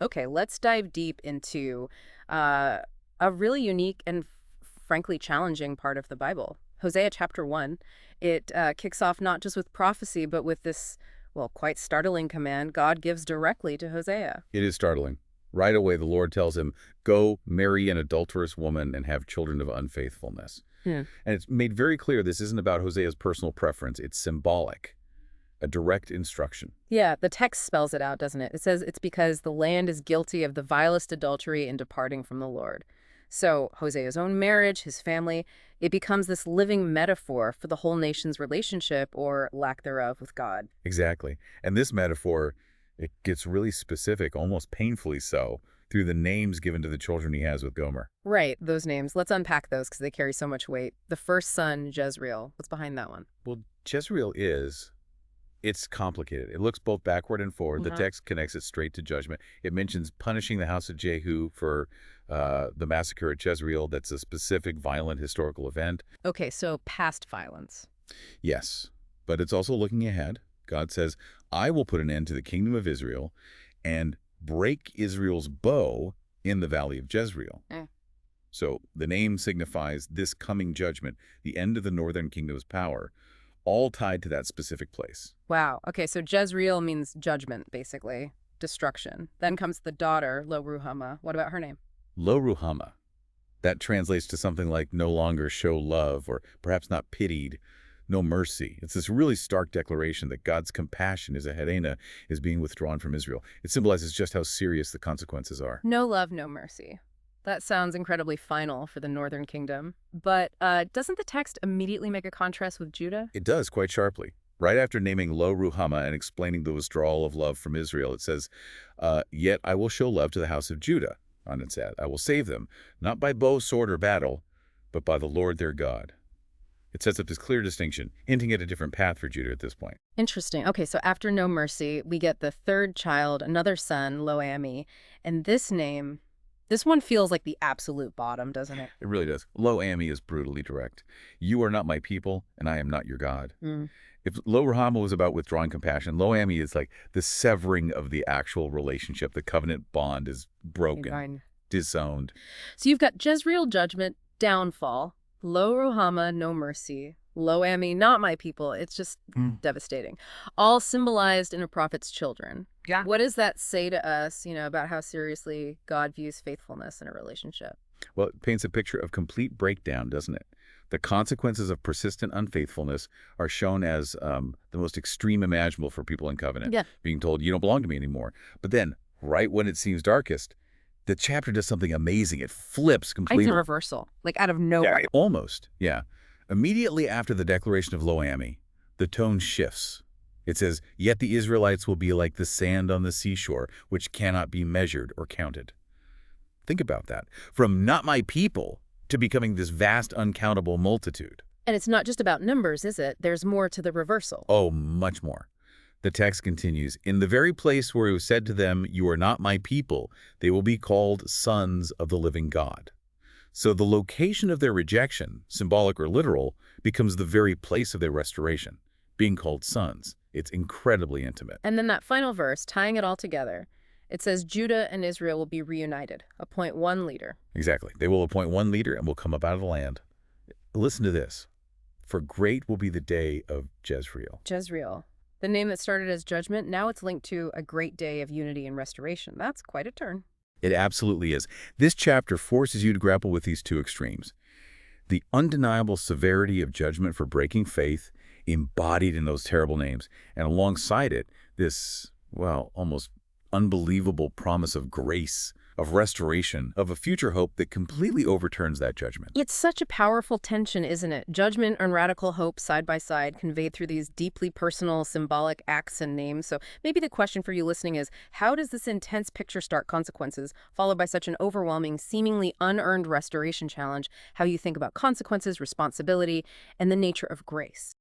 Okay, let's dive deep into uh, a really unique and frankly challenging part of the Bible. Hosea chapter 1, it kicks off not just with prophecy, but with this, well, quite startling command God gives directly to Hosea. It is startling. Right away, the Lord tells him, go marry an adulterous woman and have children of unfaithfulness. Hmm. And it's made very clear this isn't about Hosea's personal preference. It's symbolic, a direct instruction. Yeah, the text spells it out, doesn't it? It says it's because the land is guilty of the vilest adultery in departing from the Lord. So Hosea's own marriage, his family, it becomes this living metaphor for the whole nation's relationship or lack thereof with God. Exactly. And this metaphor, it gets really specific, almost painfully so, through the names given to the children he has with Gomer. Right, those names. Let's unpack those because they carry so much weight. The first son, Jezreel. What's behind that one? Well, Jezreel it's complicated. It looks both backward and forward. The Uh-huh. text connects it straight to judgment. It mentions punishing the house of Jehu for the massacre at Jezreel. That's a specific violent historical event. Okay, so past violence. Yes, but it's also looking ahead. God says, I will put an end to the kingdom of Israel and break Israel's bow in the valley of Jezreel. Eh. So the name signifies this coming judgment, the end of the northern kingdom's power, all tied to that specific place. Wow. Okay, so Jezreel means judgment, basically. Destruction. Then comes the daughter, Lo Ruhamah. What about her name? Lo Ruhamah. That translates to something like no longer show love, or perhaps not pitied, no mercy. It's this really stark declaration that God's compassion is a Hedena is being withdrawn from Israel. It symbolizes just how serious the consequences are. No love, no mercy. That sounds incredibly final for the northern kingdom. But doesn't the text immediately make a contrast with Judah? It does, quite sharply. Right after naming Lo Ruhamah and explaining the withdrawal of love from Israel, it says, yet I will show love to the house of Judah. On its ad, I will save them, not by bow, sword, or battle, but by the Lord their God. It sets up this clear distinction, hinting at a different path for Judah at this point. Interesting. Okay, so after no mercy, we get the third child, another son, Lo-Ammi. And this name, this one feels like the absolute bottom, doesn't it? It really does. Lo-Ammi is brutally direct. You are not my people, and I am not your God. Mm. If Lo Ruhamah was about withdrawing compassion, Lo-Ammi is like the severing of the actual relationship. The covenant bond is broken, Fine. disowned. So you've got Jezreel judgment, downfall, Lo-Ruhamah, no mercy, Lo-Ammi, not my people. It's just devastating. All symbolized in a prophet's children. Yeah. What does that say to us, about how seriously God views faithfulness in a relationship? Well, it paints a picture of complete breakdown, doesn't it? The consequences of persistent unfaithfulness are shown as the most extreme imaginable for people in covenant, Yeah. being told, you don't belong to me anymore. But then, right when it seems darkest, the chapter does something amazing. It flips It's completely. a reversal, like out of nowhere. Almost, yeah. Immediately after the declaration of Lo-Ammi, the tone shifts. It says, yet the Israelites will be like the sand on the seashore, which cannot be measured or counted. Think about that. From not my people to becoming this vast, uncountable multitude. And it's not just about numbers, is it? There's more to the reversal. Oh, much more. The text continues, in the very place where it was said to them, you are not my people, they will be called sons of the living God. So the location of their rejection, symbolic or literal, becomes the very place of their restoration, being called sons. It's incredibly intimate. And then that final verse, tying it all together, it says Judah and Israel will be reunited. Appoint one leader. Exactly. They will appoint one leader and will come up out of the land. Listen to this. For great will be the day of Jezreel. Jezreel. The name that started as judgment, now it's linked to a great day of unity and restoration. That's quite a turn. It absolutely is. This chapter forces you to grapple with these two extremes. The undeniable severity of judgment for breaking faith, embodied in those terrible names, and alongside it, this, well, almost unbelievable promise of grace, of restoration, of a future hope that completely overturns that judgment. It's such a powerful tension, isn't it? Judgment and radical hope side by side, conveyed through these deeply personal, symbolic acts and names. So maybe the question for you listening is, how does this intense picture stark consequences, followed by such an overwhelming, seemingly unearned restoration challenge, how you think about consequences, responsibility, and the nature of grace?